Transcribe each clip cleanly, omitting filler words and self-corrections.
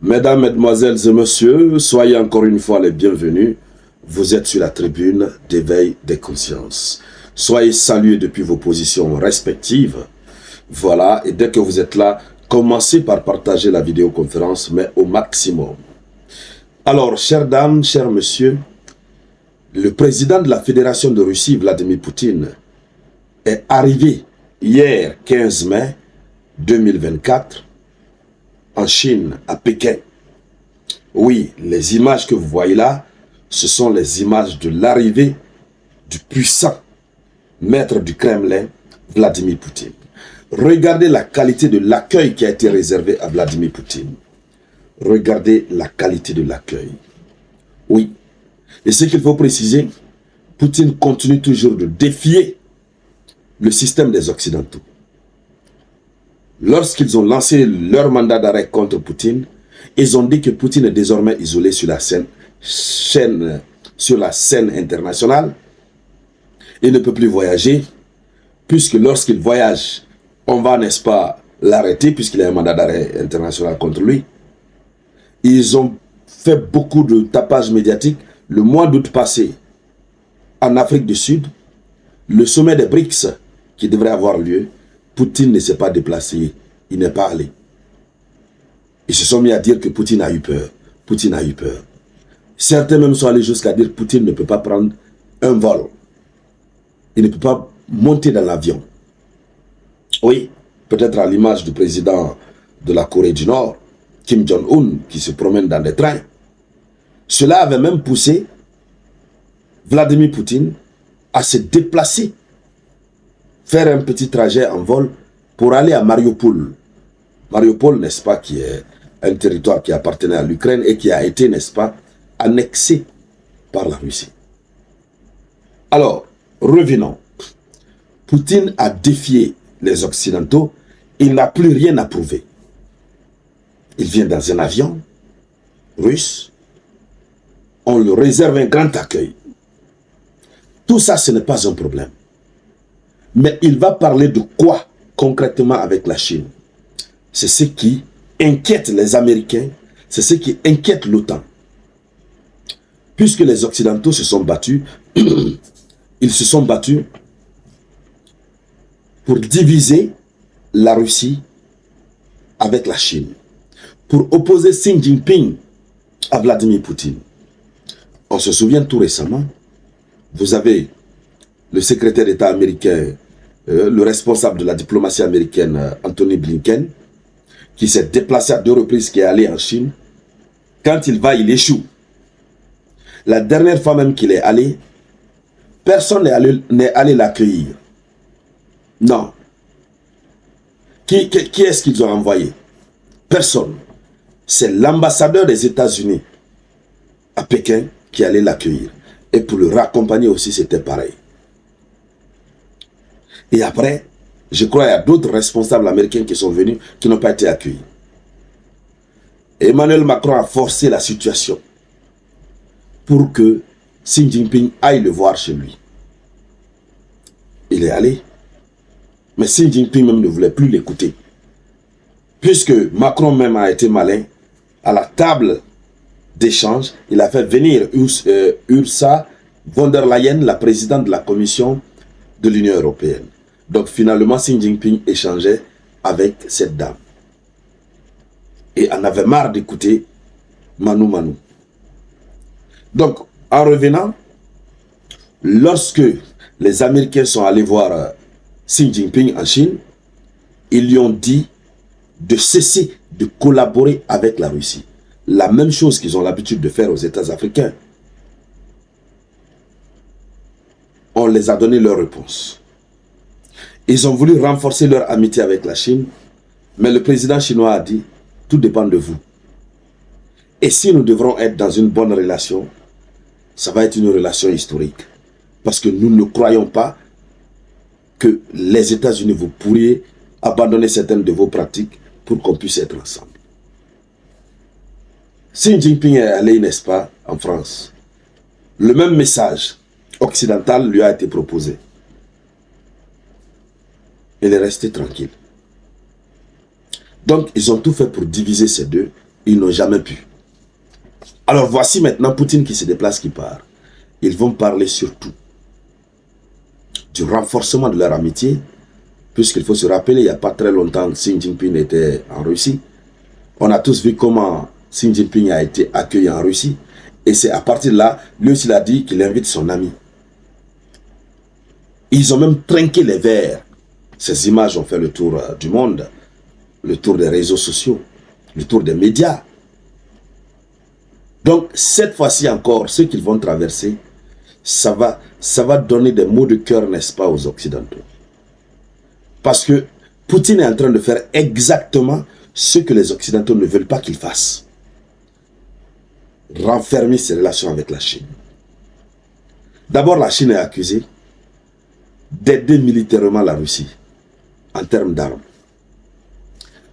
Mesdames, Mesdemoiselles et Messieurs, soyez encore une fois les bienvenus. Vous êtes sur la tribune d'éveil des consciences. Soyez salués depuis vos positions respectives. Voilà, et dès que vous êtes là, commencez par partager la vidéoconférence, mais au maximum. Alors, chères dames, chers messieurs, le président de la Fédération de Russie, Vladimir Poutine, est arrivé hier 15 mai 2024 en Chine, à Pékin. Oui, les images que vous voyez là, ce sont les images de l'arrivée du puissant maître du Kremlin, Vladimir Poutine. Regardez la qualité de l'accueil qui a été réservé à Vladimir Poutine. Regardez la qualité de l'accueil. Oui. Et ce qu'il faut préciser, Poutine continue toujours de défier le système des Occidentaux. Lorsqu'ils ont lancé leur mandat d'arrêt contre Poutine, ils ont dit que Poutine est désormais isolé sur la scène internationale. Il ne peut plus voyager, puisque lorsqu'il voyage, on va, n'est-ce pas, l'arrêter, puisqu'il a un mandat d'arrêt international contre lui. Ils ont fait beaucoup de tapage médiatique. Le mois d'août passé, en Afrique du Sud, le sommet des BRICS qui devrait avoir lieu, Poutine ne s'est pas déplacé, il n'est pas allé. Ils se sont mis à dire que Poutine a eu peur. Poutine a eu peur. Certains même sont allés jusqu'à dire que Poutine ne peut pas prendre un vol. Il ne peut pas monter dans l'avion. Oui, peut-être à l'image du président de la Corée du Nord, Kim Jong-un, qui se promène dans des trains. Cela avait même poussé Vladimir Poutine à se déplacer, faire un petit trajet en vol pour aller à Mariupol. Mariupol, n'est-ce pas, qui est un territoire qui appartenait à l'Ukraine et qui a été, n'est-ce pas, annexé par la Russie. Alors, revenons. Poutine a défié les Occidentaux. Il n'a plus rien à prouver. Il vient dans un avion russe. On lui réserve un grand accueil. Tout ça, ce n'est pas un problème. Mais il va parler de quoi concrètement avec la Chine? C'est ce qui inquiète les Américains, c'est ce qui inquiète l'OTAN. Puisque les Occidentaux se sont battus, ils se sont battus pour diviser la Russie avec la Chine, pour opposer Xi Jinping à Vladimir Poutine. On se souvient tout récemment, vous avez le secrétaire d'État américain, le responsable de la diplomatie américaine, Anthony Blinken, qui s'est déplacé à 2 reprises, qui est allé en Chine. Quand il va, il échoue. La dernière fois même qu'il est allé, personne n'est allé l'accueillir. Non. Qui est-ce qu'ils ont envoyé? Personne. C'est l'ambassadeur des États-Unis à Pékin qui allait l'accueillir. Et pour le raccompagner aussi, c'était pareil. Et après, je crois qu'il y a d'autres responsables américains qui sont venus, qui n'ont pas été accueillis. Emmanuel Macron a forcé la situation pour que Xi Jinping aille le voir chez lui. Il est allé. Mais Xi Jinping même ne voulait plus l'écouter. Puisque Macron même a été malin, à la table d'échange, il a fait venir Ursula von der Leyen, la présidente de la Commission de l'Union européenne. Donc finalement, Xi Jinping échangeait avec cette dame. Et en avait marre d'écouter Manu Manu. Donc, en revenant, lorsque les Américains sont allés voir Xi Jinping en Chine, ils lui ont dit de cesser de collaborer avec la Russie. La même chose qu'ils ont l'habitude de faire aux États africains. On les a donné leur réponse. Ils ont voulu renforcer leur amitié avec la Chine, mais le président chinois a dit, tout dépend de vous. Et si nous devrons être dans une bonne relation, ça va être une relation historique. Parce que nous ne croyons pas que les États-Unis, vous pourriez abandonner certaines de vos pratiques pour qu'on puisse être ensemble. Xi Jinping est allé, n'est-ce pas, en France. Le même message occidental lui a été proposé. Il est resté tranquille. Donc, ils ont tout fait pour diviser ces deux Ils n'ont jamais pu. Alors voici maintenant Poutine qui se déplace, qui part. Ils vont parler surtout du renforcement de leur amitié, puisqu'il faut se rappeler, il n'y a pas très longtemps, Xi Jinping était en Russie. On a tous vu comment Xi Jinping a été accueilli en Russie. Et c'est à partir de là, lui aussi il a dit qu'il invite son ami. Ils ont même trinqué les verres. Ces images ont fait le tour du monde, le tour des réseaux sociaux, le tour des médias. Donc, cette fois-ci encore, ce qu'ils vont traverser, ça va donner des mots de cœur, n'est-ce pas, aux Occidentaux. Parce que Poutine est en train de faire exactement ce que les Occidentaux ne veulent pas qu'il fasse. Renfermer ses relations avec la Chine. D'abord, la Chine est accusée d'aider militairement la Russie en termes d'armes.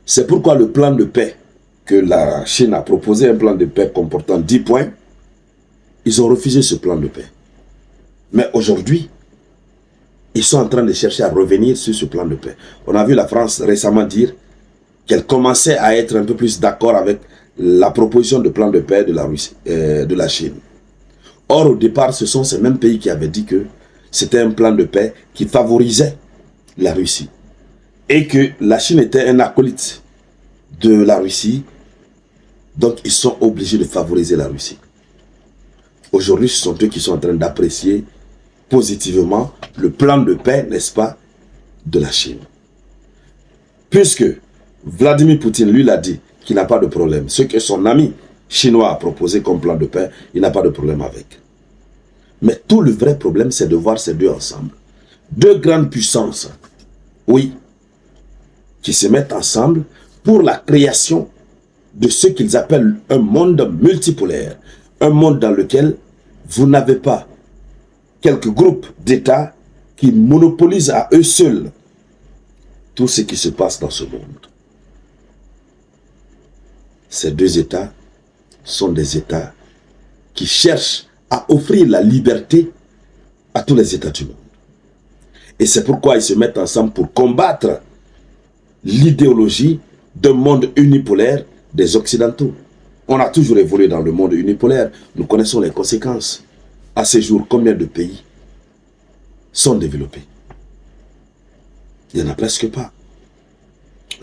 C'est pourquoi le plan de paix que la Chine a proposé, un plan de paix comportant 10 points, ils ont refusé ce plan de paix. Mais aujourd'hui, ils sont en train de chercher à revenir sur ce plan de paix. On a vu la France récemment dire qu'elle commençait à être un peu plus d'accord avec la proposition de plan de paix de la Russie, de la Chine. Or, au départ, ce sont ces mêmes pays qui avaient dit que c'était un plan de paix qui favorisait la Russie. Et que la Chine était un acolyte de la Russie. Donc, ils sont obligés de favoriser la Russie. Aujourd'hui, ce sont eux qui sont en train d'apprécier positivement le plan de paix, n'est-ce pas, de la Chine. Puisque Vladimir Poutine, lui, l'a dit qu'il n'a pas de problème. Ce que son ami chinois a proposé comme plan de paix, il n'a pas de problème avec. Mais tout le vrai problème, c'est de voir ces deux ensemble. Deux grandes puissances, oui, qui se mettent ensemble pour la création de ce qu'ils appellent un monde multipolaire. Un monde dans lequel vous n'avez pas quelques groupes d'États qui monopolisent à eux seuls tout ce qui se passe dans ce monde. Ces deux États sont des États qui cherchent à offrir la liberté à tous les États du monde. Et c'est pourquoi ils se mettent ensemble pour combattre l'idéologie d'un monde unipolaire des Occidentaux. On a toujours évolué dans le monde unipolaire. Nous connaissons les conséquences. À ce jour, combien de pays sont développés? Il n'y en a presque pas.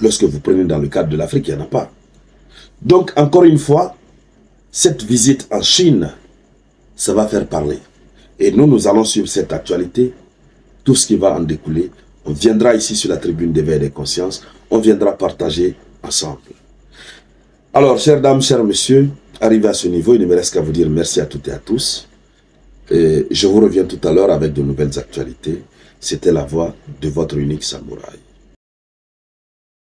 Lorsque vous prenez dans le cadre de l'Afrique, il n'y en a pas. Donc, encore une fois, cette visite en Chine, ça va faire parler. Et nous, nous allons suivre cette actualité, tout ce qui va en découler. On viendra ici sur la tribune d'éveil des consciences, on viendra partager ensemble. Alors, chères dames, chers messieurs, arrivé à ce niveau, il ne me reste qu'à vous dire merci à toutes et à tous. Et je vous reviens tout à l'heure avec de nouvelles actualités. C'était la voix de votre unique samouraï.